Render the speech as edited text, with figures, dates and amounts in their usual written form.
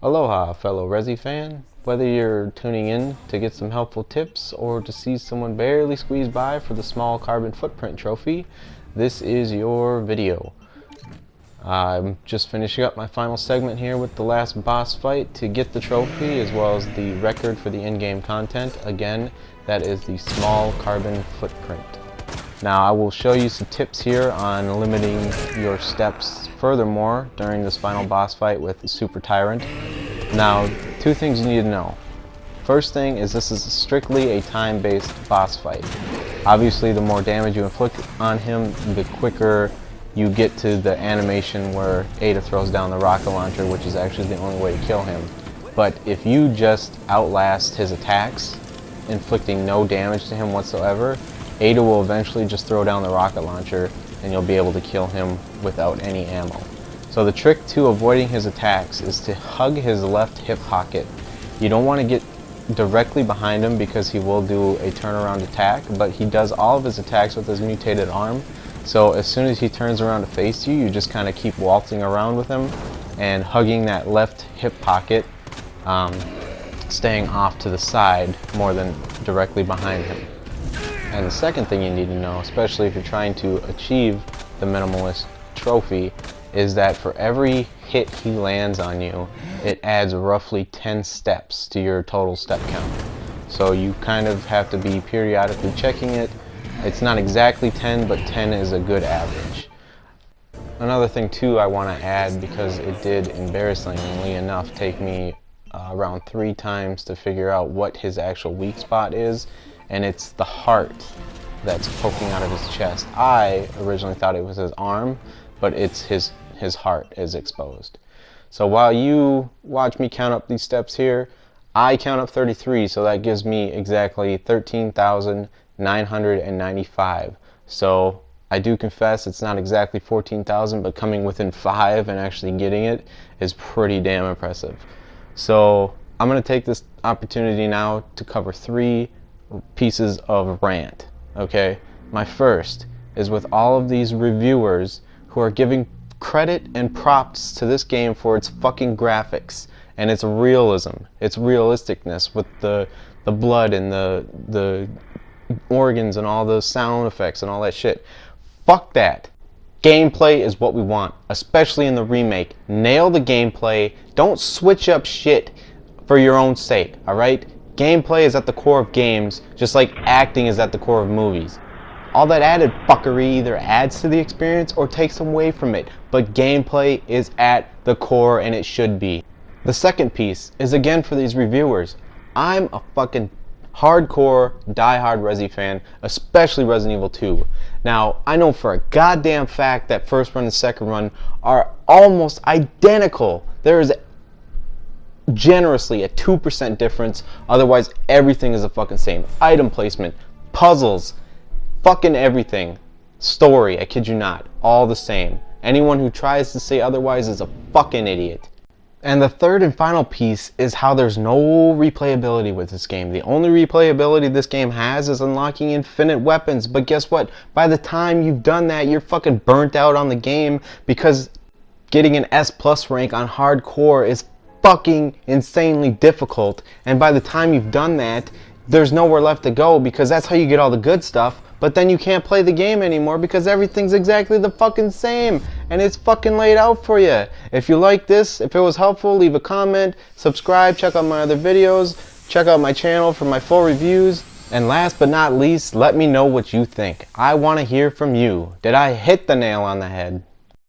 Aloha, fellow Resi fan. Whether you're tuning in to get some helpful tips or to see someone barely squeeze by for the small carbon footprint trophy, this is your video. I'm just finishing up my final segment here with the last boss fight to get the trophy as well as the record for the in-game content. Again, that is the small carbon footprint. Now I will show you some tips here on limiting your steps furthermore during this final boss fight with the Super Tyrant. Now, two things you need to know. First thing is this is strictly a time-based boss fight. Obviously, the more damage you inflict on him, the quicker you get to the animation where Ada throws down the rocket launcher, which is actually the only way to kill him. But if you just outlast his attacks, inflicting no damage to him whatsoever, Ada will eventually just throw down the rocket launcher and you'll be able to kill him without any ammo. So the trick to avoiding his attacks is to hug his left hip pocket. You don't want to get directly behind him because he will do a turnaround attack, but he does all of his attacks with his mutated arm. So as soon as he turns around to face you, you just kind of keep waltzing around with him and hugging that left hip pocket, staying off to the side more than directly behind him. And the second thing you need to know, especially if you're trying to achieve the Minimalist trophy, is that for every hit he lands on you, it adds roughly 10 steps to your total step count. So you kind of have to be periodically checking it. It's not exactly 10, but 10 is a good average. Another thing too I want to add, because it did embarrassingly enough take me around 3 times to figure out what his actual weak spot is, and it's the heart that's poking out of his chest. I originally thought it was his arm, but it's his heart is exposed. So while you watch me count up these steps here, I count up 33, so that gives me exactly 13,995. So I do confess it's not exactly 14,000, but coming within 5 and actually getting it is pretty damn impressive. So I'm going to take this opportunity now to cover 3 pieces of rant. Okay, my first is with all of these reviewers who are giving credit and props to this game for its fucking graphics and its realism, its realisticness with the blood and the organs and all the sound effects and all that shit. Fuck that. Gameplay is what we want, especially in the remake. Nail the gameplay. Don't switch up shit for your own sake, alright? Gameplay is at the core of games, just like acting is at the core of movies. All that added fuckery either adds to the experience or takes away from it, but gameplay is at the core and it should be. The second piece is again for these reviewers. I'm a fucking hardcore, die-hard Resi fan, especially Resident Evil 2. Now, I know for a goddamn fact that first run and second run are almost identical. There is generously a 2% difference, otherwise everything is the fucking same. Item placement, puzzles, fucking everything. Story, I kid you not, all the same. Anyone who tries to say otherwise is a fucking idiot. And the third and final piece is how there's no replayability with this game. The only replayability this game has is unlocking infinite weapons, but guess what? By the time you've done that, you're fucking burnt out on the game because getting an S+ rank on hardcore is fucking insanely difficult, and by the time you've done that, there's nowhere left to go because that's how you get all the good stuff, but then you can't play the game anymore because everything's exactly the fucking same and it's fucking laid out for you. If you like this, if it was helpful, leave a comment, subscribe, check out my other videos, check out my channel for my full reviews, and last but not least, let me know what you think. I want to hear from you. Did I hit the nail on the head?